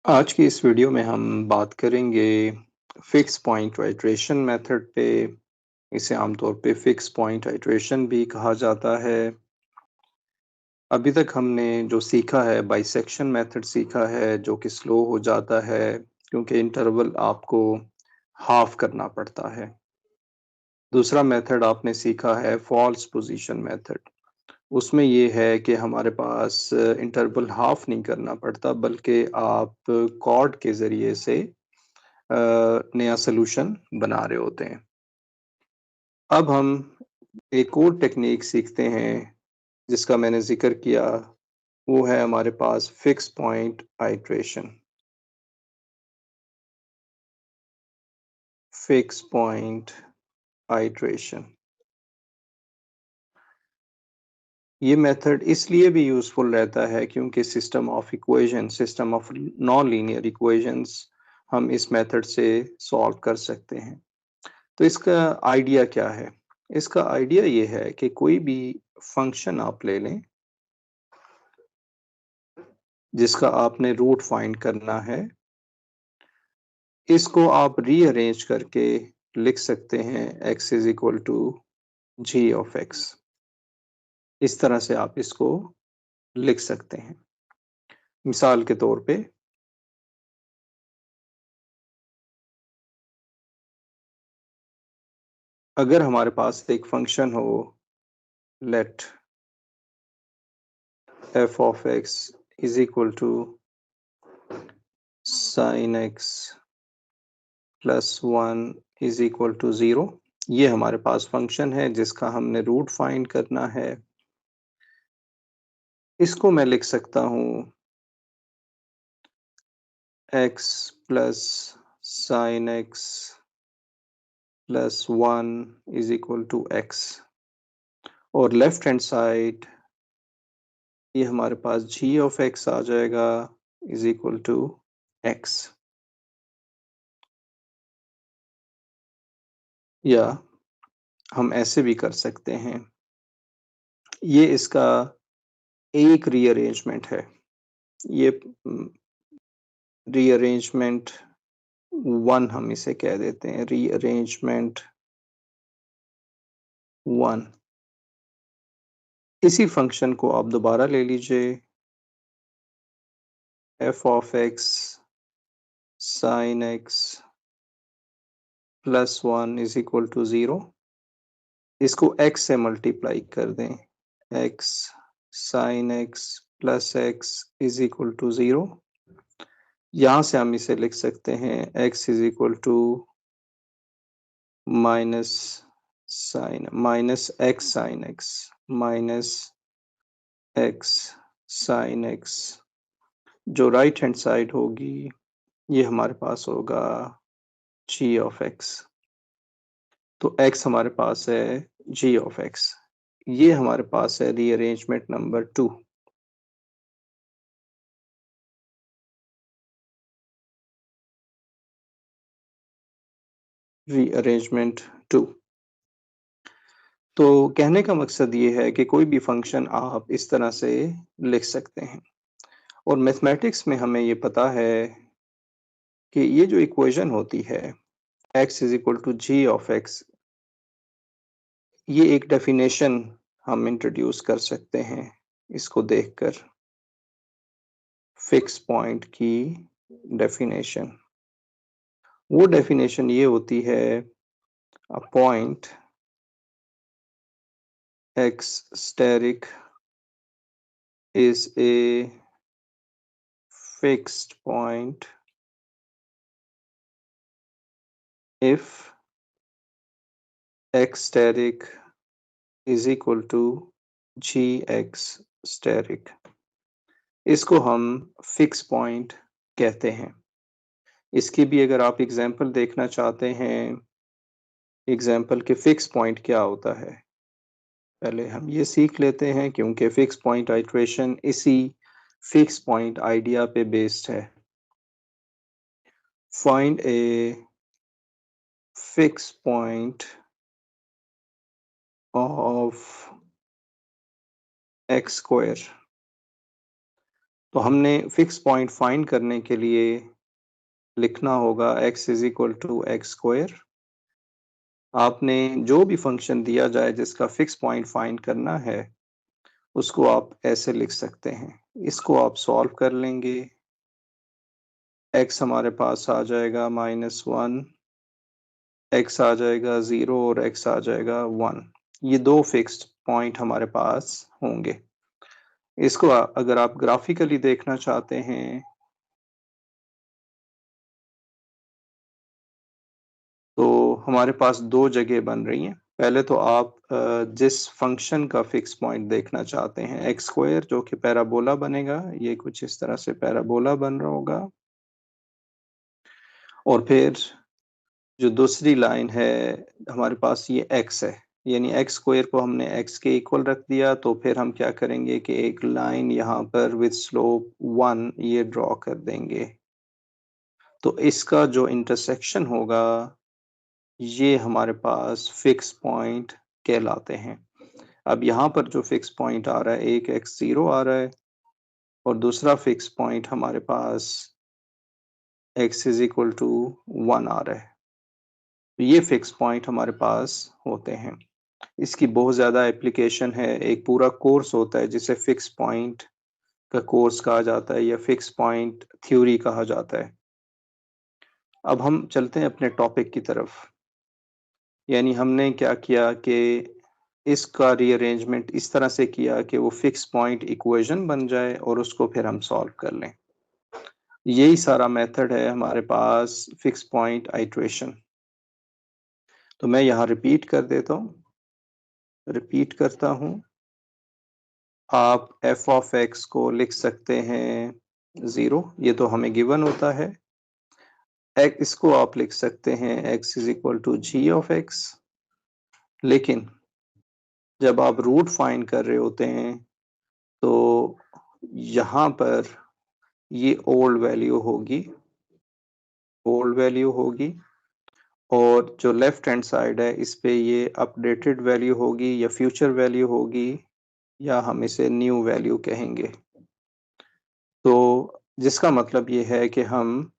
आज की इस वीडियो में हम बात करेंगे फिक्स पॉइंट आइट्रेशन मेथड पे। इसे आमतौर पे फिक्स पॉइंट आइट्रेशन भी कहा जाता है। अभी तक हमने जो सीखा है बाइसेक्शन मेथड सीखा है जो कि स्लो हो जाता है क्योंकि इंटरवल आपको हाफ करना पड़ता है। दूसरा मेथड आपने सीखा है फॉल्स पोजीशन मेथड। उसमें ये है कि हमारे पास इंटरवल हाफ नहीं करना पड़ता बल्कि आप कॉर्ड के ज़रिए से नया सॉल्यूशन बना रहे होते हैं। अब हम एक और टेक्नीक सीखते हैं जिसका मैंने ज़िक्र किया, वो है हमारे पास fix point iteration. Fix point iteration ये मेथड इसलिए भी यूज़फुल रहता है क्योंकि system of non linear equations हम इस मेथड से सॉल्व कर सकते हैं। तो इसका आइडिया क्या है? इसका आइडिया ये है कि कोई भी फंक्शन आप ले लें जिसका आपने रूट फाइंड करना है, इसको आप रीअरेंज करके लिख सकते हैं x is equal to g of x। इस तरह से आप इसको लिख सकते हैं। मिसाल के तौर पे अगर हमारे पास एक फंक्शन हो, let f of x is equal to sin x plus 1 is equal to 0। ये हमारे पास फंक्शन है जिसका हमने रूट फाइंड करना है। इसको मैं लिख सकता हूँ x plus sine x plus 1 is equal to x, और लेफ्ट हैंड साइड ये हमारे पास g ऑफ x आ जाएगा इज इक्वल टू x। या हम ऐसे भी कर सकते हैं, ये इसका एक रीअरेंजमेंट है। ये रीअरेंजमेंट 1 हम इसे कह देते हैं, रीअरेंजमेंट 1। इसी फंक्शन को आप दोबारा ले लीजिए, f of x sin x plus 1 is equal to 0। इसको x से मल्टीप्लाई कर दें, x sin x plus x is equal to 0। यहाँ से हम इसे लिख सकते हैं x is equal to minus minus x sin x minus x sin x। जो राइट हैंड साइड होगी ये हमारे पास होगा g ऑफ x। तो x हमारे पास है g ऑफ x। ये हमारे पास है रीअरेंजमेंट नंबर 2। रीअरेंजमेंट 2। तो कहने का मकसद ये है कि कोई भी फंक्शन आप इस तरह से लिख सकते हैं, और मैथमेटिक्स में हमें ये पता है कि ये जो इक्वेशन होती है x is equal to g of x, ये एक डेफिनेशन हम इंट्रोड्यूस कर सकते हैं इसको देखकर। फिक्स पॉइंट की डेफिनेशन, वो डेफिनेशन ये होती है, a point x steric is a fixed point if x steric is equal to gx steric। इसको हम फिक्स पॉइंट कहते हैं। इसकी भी अगर आप एग्जांपल देखना चाहते हैं, एग्जांपल के फिक्स पॉइंट क्या होता है, पहले हम ये सीख लेते हैं क्योंकि फिक्स पॉइंट आइट्रेशन इसी फिक्स पॉइंट आइडिया पे बेस्ड है। Find a fix point of x square. तो हमने फिक्स पॉइंट फाइंड करने के लिए लिखना होगा x is equal to x square. आपने जो भी फंक्शन दिया जाए जिसका फिक्स पॉइंट फाइंड करना है उसको आप ऐसे लिख सकते हैं। इसको आप सॉल्व कर लेंगे, x हमारे पास आ जाएगा -1, x आ जाएगा 0 और x आ जाएगा 1। ये दो फिक्स्ड पॉइंट हमारे पास होंगे। इसको अगर आप ग्राफिकली देखना चाहते हैं तो हमारे पास दो जगह बन रही हैं। पहले तो आप जिस फंक्शन का फिक्स पॉइंट देखना चाहते हैं एक्स स्क्वायर जो कि पैराबोला बनेगा, ये कुछ इस तरह से पैराबोला बन रहा होगा। और फिर जो दूसरी लाइन है हमारे पास ये x है, यानी एक्स स्क्वायर को हमने x के इक्वल रख दिया। तो फिर हम क्या करेंगे कि एक लाइन यहाँ पर विद स्लोप 1 ये ड्रॉ कर देंगे। तो इसका जो इंटरसेक्शन होगा ये हमारे पास फिक्स पॉइंट कहलाते हैं। अब यहाँ पर जो फिक्स पॉइंट आ रहा है एक x0 आ रहा है और दूसरा फिक्स पॉइंट हमारे पास x इज इक्वल टू 1 आ रहा है। तो ये फिक्स पॉइंट हमारे पास होते हैं। इसकी बहुत ज़्यादा एप्लीकेशन है, एक पूरा कोर्स होता है जिसे फिक्स पॉइंट का कोर्स कहा जाता है या फिक्स पॉइंट थ्योरी कहा जाता है। अब हम चलते हैं अपने टॉपिक की तरफ। यानी हमने क्या किया कि इसका रीअरेंजमेंट इस तरह से किया कि वो फिक्स पॉइंट इक्वेशन बन जाए और उसको फिर हम सॉल्व कर लें। यही सारा मेथड है हमारे पास फिक्स पॉइंट आइट्रेशन। तो मैं यहाँ रिपीट कर देता हूँ, रिपीट करता हूँ। आप f ऑफ x को लिख सकते हैं 0, ये तो हमें गिवन होता है। इसको आप लिख सकते हैं x is equal to g of x। लेकिन जब आप रूट फाइंड कर रहे होते हैं तो यहाँ पर ये ओल्ड वैल्यू होगी, ओल्ड वैल्यू होगी और जो लेफ्ट हैंड साइड है इस पे ये अपडेटेड वैल्यू होगी या फ्यूचर वैल्यू होगी या हम इसे न्यू वैल्यू कहेंगे। तो जिसका मतलब ये है कि हम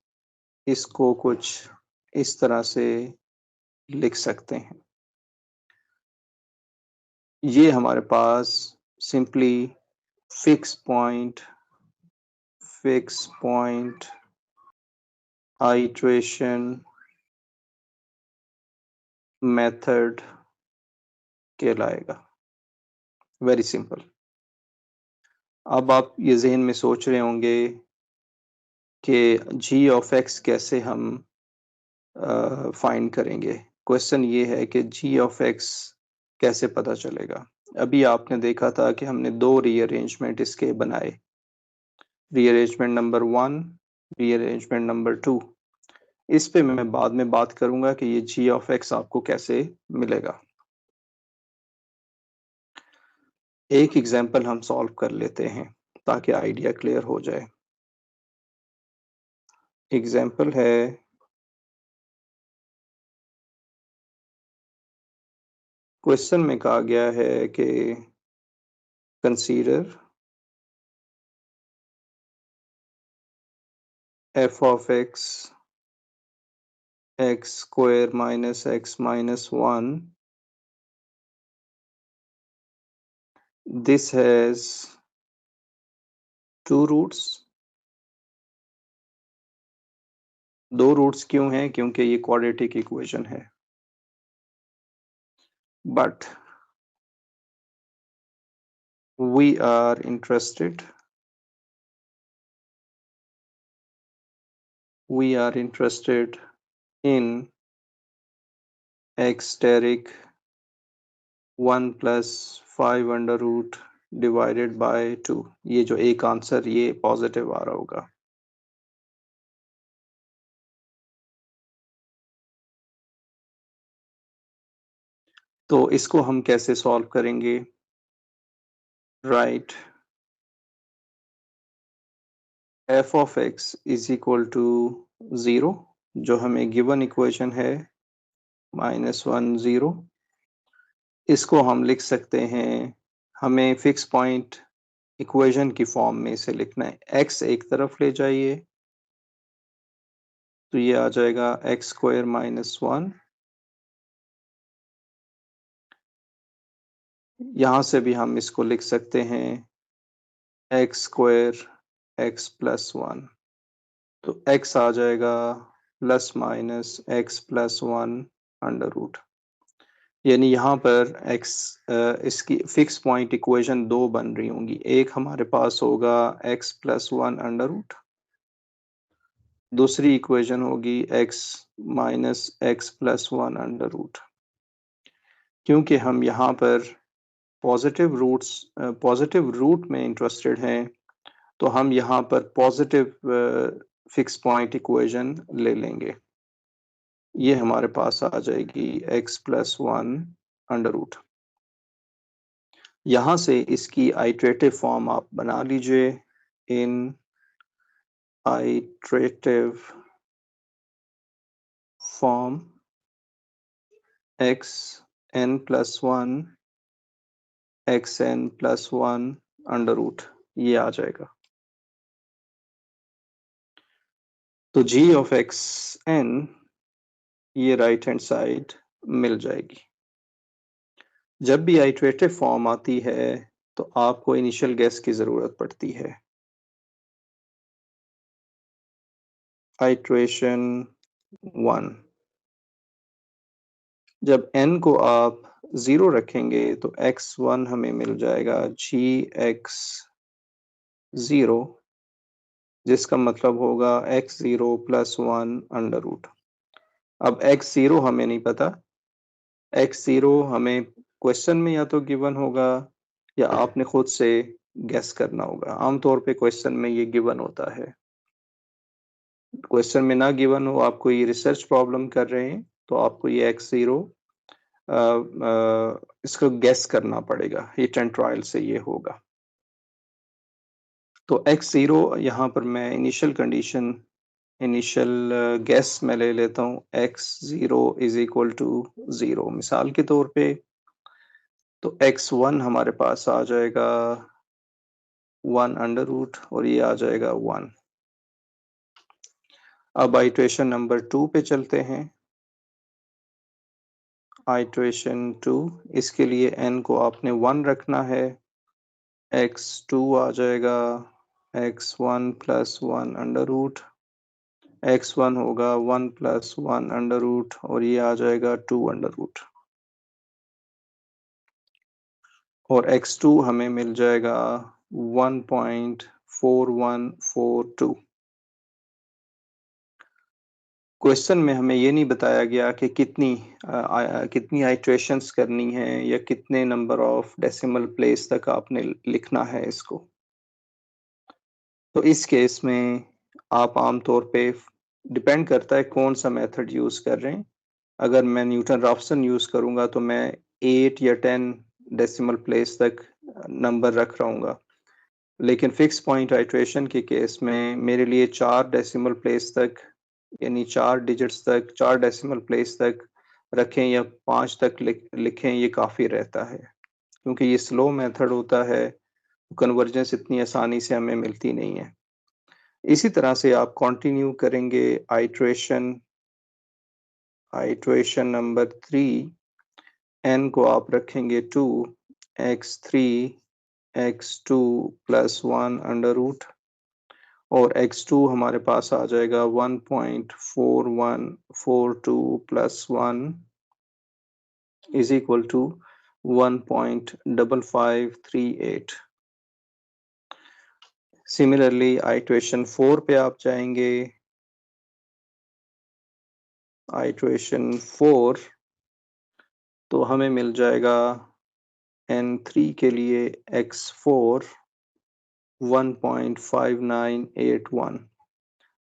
इसको कुछ इस तरह से लिख सकते हैं। ये हमारे पास simply fix point iteration method कहलाएगा। Very simple. अब आप ये जहन में सोच रहे होंगे कि जी ऑफ एक्स कैसे हम फाइंड करेंगे। क्वेश्चन ये है कि जी ऑफ एक्स कैसे पता चलेगा। अभी आपने देखा था कि हमने दो रीअरेंजमेंट इसके बनाए, रीअरेंजमेंट नंबर 1, रीअरेंजमेंट नंबर 2। इस पे मैं बाद में बात करूंगा कि ये जी ऑफ एक्स आपको कैसे मिलेगा। एक एग्जांपल हम सॉल्व कर लेते हैं ताकि आइडिया क्लियर हो जाए। एग्जांपल है क्वेश्चन में कहा गया है कि consider f of x square minus x minus 1, this has two roots। दो रूट्स क्यों हैं? क्योंकि ये क्वाड्रेटिक इक्वेशन है। But we are interested in x steric 1 plus 5 under root divided by 2। ये जो एक आंसर ये पॉजिटिव आ रहा होगा। तो इसको हम कैसे सॉल्व करेंगे? Right, f of x is equal to 0 जो हमें गिवन इक्वेशन है -1 0। इसको हम लिख सकते हैं, हमें फिक्स पॉइंट इक्वेशन की फॉर्म में इसे लिखना है। x एक तरफ ले जाइए तो ये आ जाएगा x स्क्वायर माइनस 1। यहाँ से भी हम इसको लिख सकते हैं x स्क्वायर x प्लस 1। तो x आ जाएगा plus minus x plus 1 under root. यानी यहाँ पर x इसकी फिक्स पॉइंट इक्वेशन दो बन रही होंगी। एक हमारे पास होगा x प्लस 1 अंडर रूट, दूसरी इक्वेशन होगी x minus x plus 1 under root. क्योंकि हम यहाँ पर पॉजिटिव रूट में इंटरेस्टेड हैं तो हम यहाँ पर पॉजिटिव फिक्स पॉइंट इक्वेशन ले लेंगे। ये हमारे पास आ जाएगी x प्लस 1 अंडर रूट। यहाँ से इसकी आइट्रेटिव फॉर्म आप बना लीजिए। In iterative form x n plus 1 x n plus 1 under root, ये आ जाएगा। तो g ऑफ x n ये राइट हैंड साइड मिल जाएगी। जब भी आइट्रेटिव फॉर्म आती है तो आपको इनिशियल गेस की जरूरत पड़ती है। आइट्रेशन 1, जब n को आप 0 रखेंगे तो x1 हमें मिल जाएगा gx0, जिसका मतलब होगा x0 प्लस 1 अंडर रूट। अब x0 हमें नहीं पता, x0 हमें क्वेश्चन में या तो गिवन होगा या आपने खुद से गेस करना होगा। आमतौर पे क्वेश्चन में ये गिवन होता है। क्वेश्चन में ना गिवन हो, आप कोई रिसर्च प्रॉब्लम कर रहे हैं तो आपको ये x0 इसको गेस करना पड़ेगा। हिट एंड ट्रायल से ये होगा। तो x0 यहाँ पर मैं इनिशियल गेस में ले लेता हूँ x0 इज इक्वल टू 0 मिसाल के तौर पे। तो x1 हमारे पास आ जाएगा 1 अंडर रूट और ये आ जाएगा 1। अब आइट्रेशन नंबर 2 पे चलते हैं। आइट्रेशन 2, इसके लिए n को आपने 1 रखना है। x2 आ जाएगा x1 plus 1 under root, x1 होगा 1 प्लस 1 अंडर रूट और ये आ जाएगा 2 अंडर रूट। और x2 हमें मिल जाएगा 1.4142। क्वेश्चन में हमें ये नहीं बताया गया कि कितनी आइट्रेशंस करनी है या कितने नंबर ऑफ डेसिमल प्लेस तक आपने लिखना है इसको। तो इस केस में आप आमतौर पे डिपेंड करता है कौन सा मेथड यूज कर रहे हैं। अगर मैं न्यूटन राफसन यूज करूंगा तो मैं 8 या 10 डेसिमल प्लेस तक नंबर रख रहूंगा। लेकिन फिक्स पॉइंट आइट्रेशन के केस में मेरे लिए 4 डेसिमल प्लेस तक, यानी 4 डिजिट्स तक, 4 डेसिमल प्लेस तक रखें या 5 तक लिखें, ये काफ़ी रहता है। क्योंकि ये स्लो मेथड होता है, कन्वर्जेंस इतनी आसानी से हमें मिलती नहीं है। इसी तरह से आप कंटिन्यू करेंगे आइट्रेशन नंबर 3, n को आप रखेंगे 2, x3 x2 plus 1 under root और x2 हमारे पास आ जाएगा 1.4142 plus 1 is equal to 1.5538। Similarly iteration 4 पे आप जाएंगे। आइट्रेशन 4 तो हमें मिल जाएगा n3 के लिए x4 1.5981।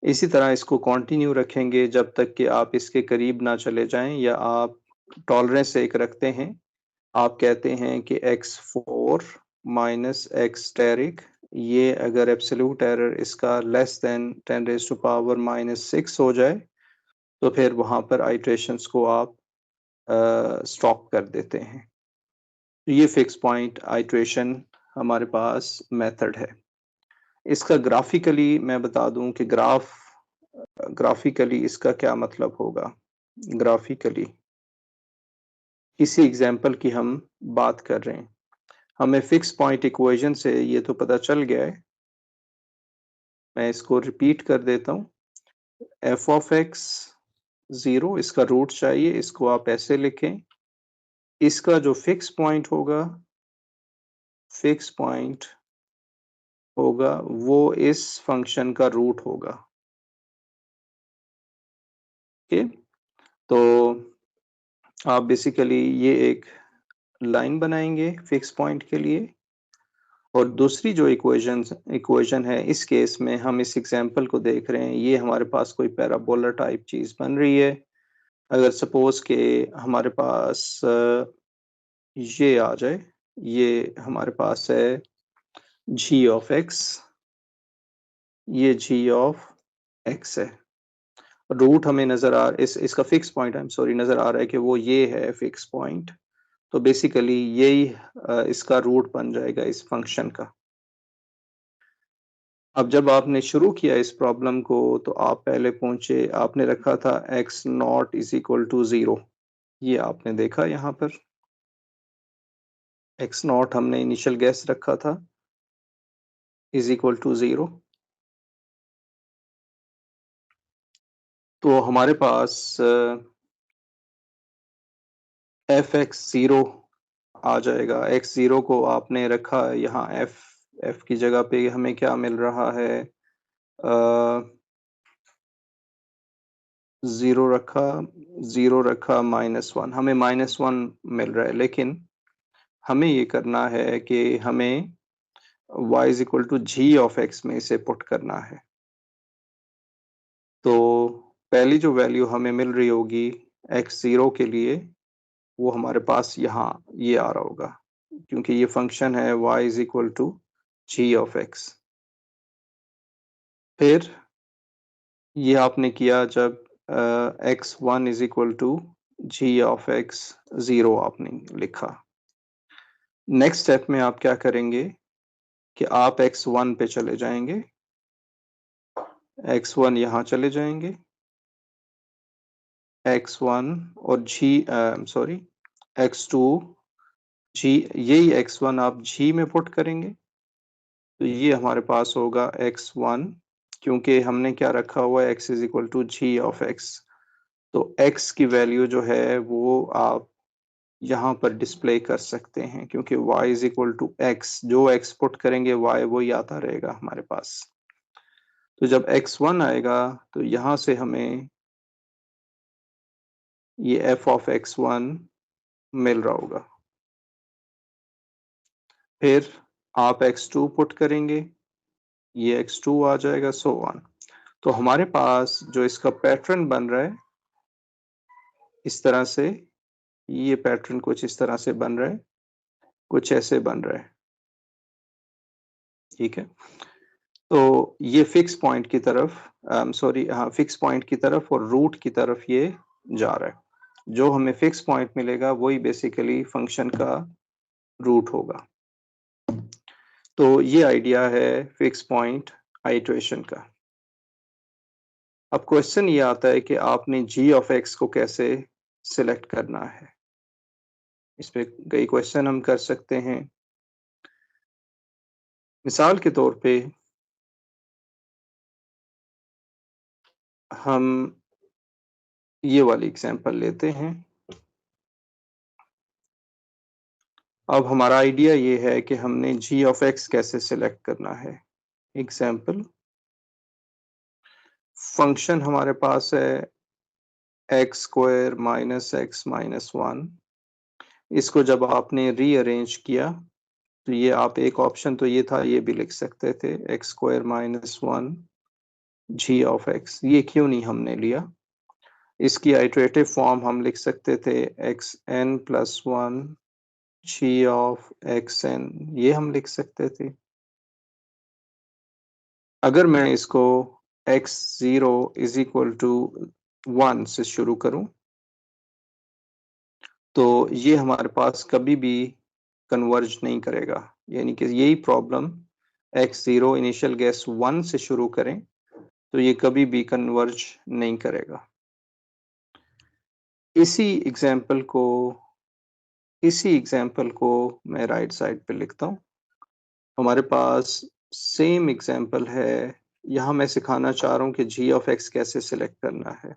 इसी तरह इसको कंटिन्यू रखेंगे जब तक कि आप इसके करीब ना चले जाएं या आप टॉलरेंस एक रखते हैं। आप कहते हैं कि x4 माइनस x स्टेरिक, ये अगर एब्सोल्यूट एरर इसका लेस देन 10⁻⁻6 हो जाए तो फिर वहाँ पर आइट्रेशंस को आप स्टॉप कर देते हैं। ये फिक्स पॉइंट आइट्रेशन हमारे पास मेथड है। इसका ग्राफिकली मैं बता दूं कि ग्राफिकली इसका क्या मतलब होगा। ग्राफिकली इसी एग्जाम्पल की हम बात कर रहे हैं। हमें फिक्स पॉइंट इक्वेशन से ये तो पता चल गया है, मैं इसको रिपीट कर देता हूँ। एफ ऑफ एक्स 0, इसका रूट चाहिए, इसको आप ऐसे लिखें। इसका जो फिक्स पॉइंट होगा वो इस फंक्शन का रूट होगा। ओके, तो आप बेसिकली ये एक लाइन बनाएंगे फिक्स पॉइंट के लिए, और दूसरी जो इक्वेशन है, इस केस में हम इस एग्जांपल को देख रहे हैं, ये हमारे पास कोई पैराबोला टाइप चीज बन रही है। अगर सपोज के हमारे पास ये आ जाए, ये हमारे पास है जी ऑफ एक्स, ये जी ऑफ एक्स है। रूट हमें नजर आ इसका fix point I am sorry नजर आ रहा है कि वो ये है फिक्स पॉइंट। तो बेसिकली यही इसका रूट बन जाएगा इस फंक्शन का। अब जब आपने शुरू किया इस प्रॉब्लम को, तो आप पहले पहुंचे, आपने रखा था x naught is equal to 0। ये आपने देखा यहाँ पर x नॉट हमने इनिशियल गैस रखा था इज इक्वल टू 0। तो हमारे पास एफ एक्स 0 आ जाएगा। x 0 को आपने रखा यहाँ f की जगह पे, हमें क्या मिल रहा है, 0 रखा -1, हमें -1 मिल रहा है। लेकिन हमें ये करना है कि हमें y is equal to g of x में इसे पुट करना है। तो पहली जो वैल्यू हमें मिल रही होगी x0 के लिए, वो हमारे पास यहाँ ये आ रहा होगा, क्योंकि ये फंक्शन है y is equal to g of x. फिर ये आपने किया जब x1 is equal to g of x 0 आपने लिखा। नेक्स्ट स्टेप में आप क्या करेंगे कि आप x1 पे चले जाएंगे, x1 यहाँ चले जाएंगे, x1 और x2 जी, यही x1 आप जी में पुट करेंगे, तो ये हमारे पास होगा x1, क्योंकि हमने क्या रखा हुआ है x is equal to g of x। तो x की वैल्यू जो है वो आप यहाँ पर डिस्प्ले कर सकते हैं, क्योंकि y is equal to x, जो x पुट करेंगे y वही आता रहेगा हमारे पास। तो जब x1 आएगा तो यहाँ से हमें ये f ऑफ x1 मिल रहा होगा। फिर आप x2 पुट करेंगे, ये x2 आ जाएगा, सो ऑन। तो हमारे पास जो इसका पैटर्न बन रहा है इस तरह से, ये पैटर्न कुछ इस तरह से बन रहा है, कुछ ऐसे बन रहा है। ठीक है, तो ये फिक्स पॉइंट की तरफ फिक्स पॉइंट की तरफ और रूट की तरफ ये जा रहा है। जो हमें फिक्स पॉइंट मिलेगा वही बेसिकली फंक्शन का रूट होगा। तो ये आइडिया है फिक्स पॉइंट आइटरेशन का। अब क्वेश्चन ये आता है कि आपने g ऑफ x को कैसे सिलेक्ट करना है। इस पे कई क्वेश्चन हम कर सकते हैं। मिसाल के तौर पे हम ये वाली एग्जांपल लेते हैं। अब हमारा आइडिया ये है कि हमने g ऑफ x कैसे सिलेक्ट करना है। एग्जांपल, फंक्शन हमारे पास है x square minus x minus 1। इसको जब आपने रीअरेंज किया तो ये आप एक ऑप्शन तो ये था, ये भी लिख सकते थे x square minus 1 g of x. ये क्यों नहीं हमने लिया, इसकी आइटरेटिव फॉर्म हम लिख सकते थे x n plus 1 g of x n, ये हम लिख सकते थे। अगर मैं इसको x0 इज इक्वल टू 1 से शुरू करूं, तो ये हमारे पास कभी भी कन्वर्ज नहीं करेगा। यानी कि यही प्रॉब्लम x0 इनिशियल गैस 1 से शुरू करें तो ये कभी भी कन्वर्ज नहीं करेगा। इसी एग्जाम्पल को मैं राइट साइड पे लिखता हूँ। हमारे पास सेम एग्जाम्पल है। यहाँ मैं सिखाना चाह रहा हूँ कि g ऑफ x कैसे सिलेक्ट करना है।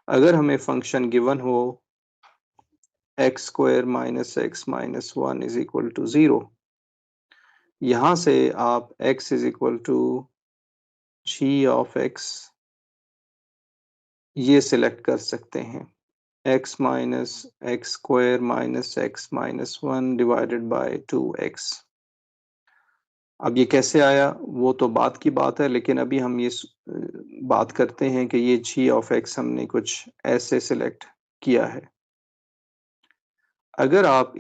अगर हमें फंक्शन गिवन हो x square minus x minus 1 is equal to 0, यहाँ से आप x is equal to g of x ये सिलेक्ट कर सकते हैं। x minus x square minus x minus 1 divided by 2x। अब ये कैसे आया वो तो बाद की बात है, लेकिन अभी हम ये बात करते हैं कि ये g ऑफ x हमने कुछ ऐसे सिलेक्ट किया है। अगर आप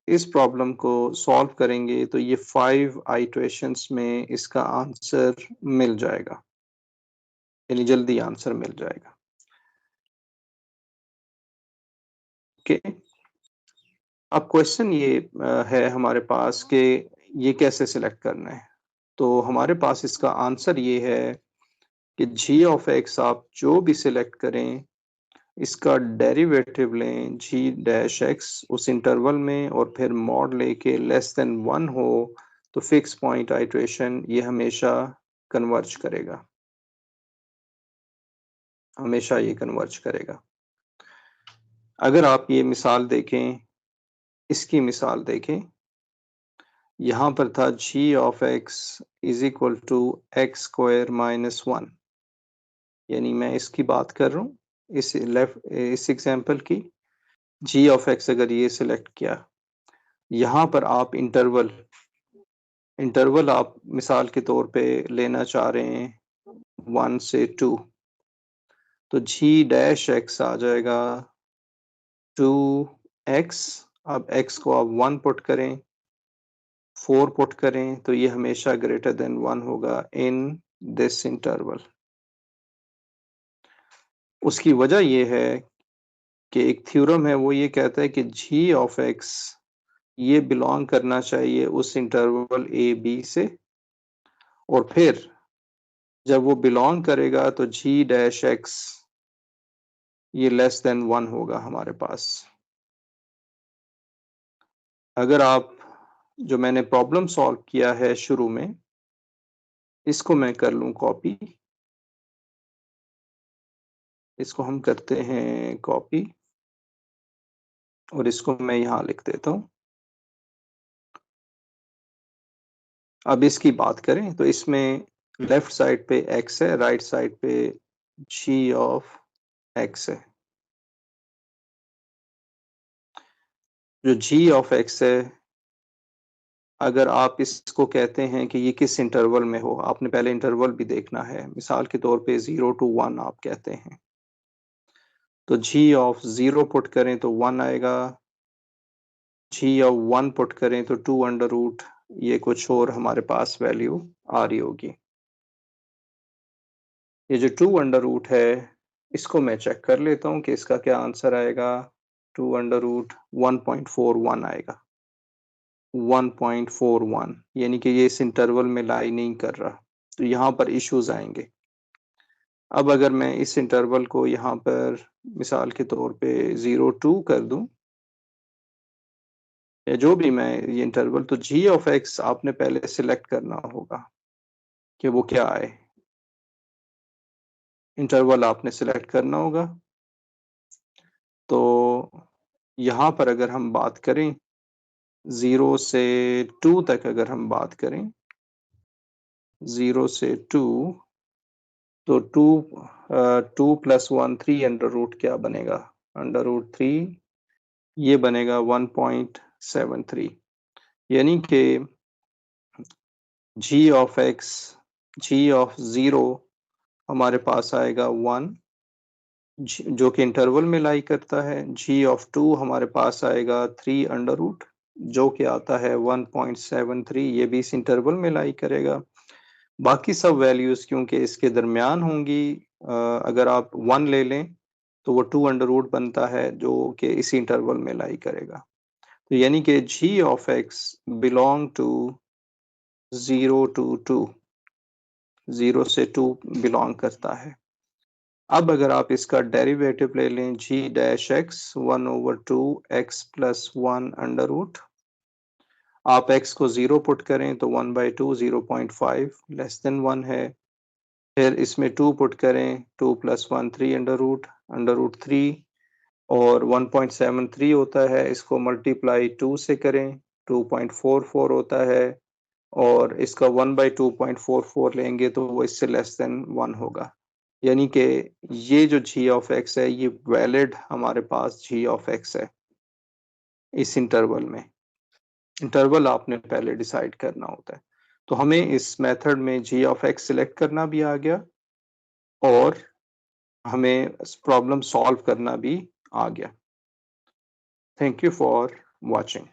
इस प्रॉब्लम को सॉल्व करेंगे तो ये 5 आइटरेशंस में इसका आंसर मिल जाएगा, यानी जल्दी आंसर मिल जाएगा। ओके, अब क्वेश्चन ये है हमारे पास कि ये कैसे सिलेक्ट करना है। तो हमारे पास इसका आंसर ये है कि g ऑफ x आप जो भी सिलेक्ट करें इसका डेरिवेटिव लें g डैश x उस इंटरवल में और फिर मॉड लेके लेस देन 1 हो तो फिक्स पॉइंट आइट्रेशन ये हमेशा कन्वर्ज करेगा, हमेशा ये कन्वर्ज करेगा। अगर आप ये मिसाल देखें, इसकी मिसाल देखें, यहाँ पर था g of x is equal to x square minus 1, यानी मैं इसकी बात कर रहा हूँ इस एग्जाम्पल की। g ऑफ x अगर ये सिलेक्ट किया, यहाँ पर आप इंटरवल आप मिसाल के तौर पे लेना चाह रहे हैं 1 से 2, तो g डैश x आ जाएगा 2x। अब x को आप 1 पुट करें, 4 पुट करें तो ये हमेशा ग्रेटर देन 1 होगा इन दिस इंटरवल। उसकी वजह ये है कि एक थ्योरम है वो ये कहता है कि g ऑफ x ये बिलोंग करना चाहिए उस इंटरवल a b से, और फिर जब वो बिलोंग करेगा तो g डैश x ये लेस देन 1 होगा हमारे पास। अगर आप जो मैंने प्रॉब्लम सॉल्व किया है शुरू में इसको मैं कर लूं कॉपी, इसको हम करते हैं कॉपी और इसको मैं यहाँ लिख देता हूँ। अब इसकी बात करें तो इसमें लेफ्ट साइड पे x है, राइट साइड पे g ऑफ x है। जो g ऑफ x है, अगर आप इसको कहते हैं कि ये किस इंटरवल में हो, आपने पहले इंटरवल भी देखना है। मिसाल के तौर पे 0 to 1 आप कहते हैं तो g ऑफ 0 पुट करें तो 1 आएगा, g ऑफ 1 पुट करें तो 2 अंडर रूट ये कुछ और हमारे पास वैल्यू आ रही होगी। ये जो 2 अंडर रूट है इसको मैं चेक कर लेता हूँ कि इसका क्या आंसर आएगा। 2 अंडर रूट 1.41 आएगा, 1.41, यानी कि ये इस इंटरवल में लाई नहीं कर रहा, तो यहाँ पर इश्यूज आएंगे। अब अगर मैं इस इंटरवल को यहाँ पर मिसाल के तौर पे 0 2 कर दूं या जो भी मैं ये इंटरवल, तो g ऑफ x आपने पहले सिलेक्ट करना होगा कि वो क्या आए। इंटरवल आपने सिलेक्ट करना होगा। तो यहाँ पर अगर हम बात करें 0 से 2 तक, अगर हम बात करें 0 से 2, तो 2 प्लस 1 3 अंडर रूट क्या बनेगा, अंडर रूट 3 ये बनेगा 1.73, यानी कि g of x, g of 0 हमारे पास आएगा 1 जो कि इंटरवल में लाई करता है। g ऑफ 2 हमारे पास आएगा 3 अंडर रूट जो कि आता है 1.73, ये भी इस इंटरवल में लाई करेगा। बाकी सब वैल्यूज क्योंकि इसके दरमियान होंगी, अगर आप 1 ले लें तो वो 2 अंडर रूट बनता है जो कि इसी इंटरवल में लाई करेगा। तो यानी कि g of x belong to 0 to 2, 0 से 2 बिलोंग करता है। अब अगर आप इसका डेरिवेटिव ले लें g dash x 1/2 x plus 1 under root, आप x को 0 पुट करें तो 1/2 0.5 लेस देन 1 है। फिर इसमें 2 पुट करें, 2 प्लस 1 3 अंडर रूट 3 और 1.73 होता है, इसको मल्टीप्लाई 2 से करें 2.44 होता है और इसका 1/2.44 लेंगे तो वो इससे लेस देन 1 होगा। यानी कि ये जो g ऑफ x है ये वैलिड हमारे पास g ऑफ x है इस इंटरवल में। इंटरवल आपने पहले डिसाइड करना होता है। तो हमें इस मेथड में g ऑफ x सिलेक्ट करना भी आ गया और हमें प्रॉब्लम सॉल्व करना भी आ गया। Thank you for watching.